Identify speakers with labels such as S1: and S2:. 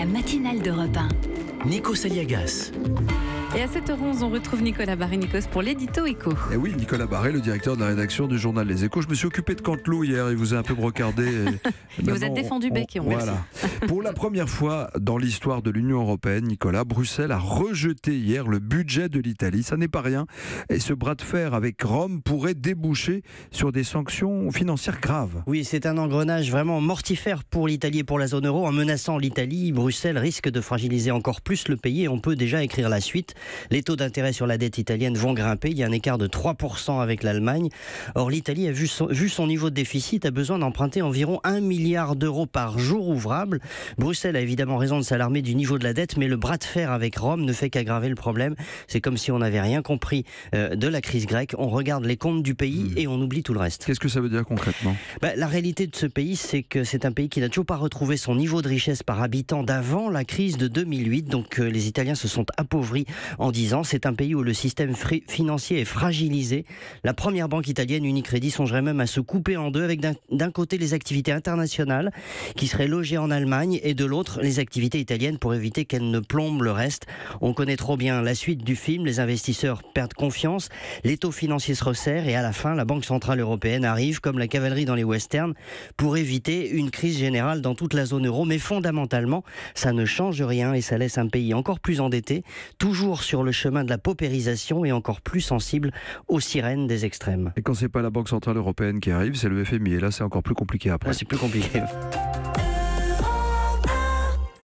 S1: La matinale d'Europe 1.
S2: Nikos Aliagas.
S3: Et à 7h11, on retrouve Nicolas Barré, Nikos, pour l'édito Écho.
S4: Et oui, Nicolas Barré, le directeur de la rédaction du journal Les Échos. Je me suis occupé de Canteloup hier, il vous a un peu brocardé.
S3: Il vous a défendu bec et ongle.
S4: Voilà. Pour la première fois dans l'histoire de l'Union européenne, Nicolas, Bruxelles a rejeté hier le budget de l'Italie. Ça n'est pas rien. Et ce bras de fer avec Rome pourrait déboucher sur des sanctions financières graves.
S5: Oui, c'est un engrenage vraiment mortifère pour l'Italie et pour la zone euro. En menaçant l'Italie, Bruxelles risque de fragiliser encore plus le pays et on peut déjà écrire la suite. Les taux d'intérêt sur la dette italienne vont grimper. Il y a un écart de 3% avec l'Allemagne. Or, l'Italie a vu son niveau de déficit, a besoin d'emprunter environ 1 milliard d'euros par jour ouvrable. Bruxelles a évidemment raison de s'alarmer du niveau de la dette, mais le bras de fer avec Rome ne fait qu'aggraver le problème. C'est comme si on n'avait rien compris de la crise grecque. On regarde les comptes du pays et on oublie tout le reste.
S4: Qu'est-ce que ça veut dire concrètement ?
S5: La réalité de ce pays, c'est que c'est un pays qui n'a toujours pas retrouvé son niveau de richesse par habitant d'avant la crise de 2008. Donc les Italiens se sont appauvris en 10 ans. C'est un pays où le système financier est fragilisé. La première banque italienne, Unicredit, songerait même à se couper en deux avec d'un côté les activités internationales qui seraient logées en Allemagne et de l'autre les activités italiennes pour éviter qu'elles ne plombent le reste. On connaît trop bien la suite du film. Les investisseurs perdent confiance, les taux financiers se resserrent et à la fin, la Banque Centrale Européenne arrive comme la cavalerie dans les westerns pour éviter une crise générale dans toute la zone euro. Mais fondamentalement, ça ne change rien et ça laisse un pays encore plus endetté, toujours sur le chemin de la paupérisation et encore plus sensible aux sirènes des extrêmes.
S4: Et quand c'est pas la Banque Centrale Européenne qui arrive, c'est le FMI. Et là, c'est encore plus compliqué après.
S5: Là, c'est plus compliqué.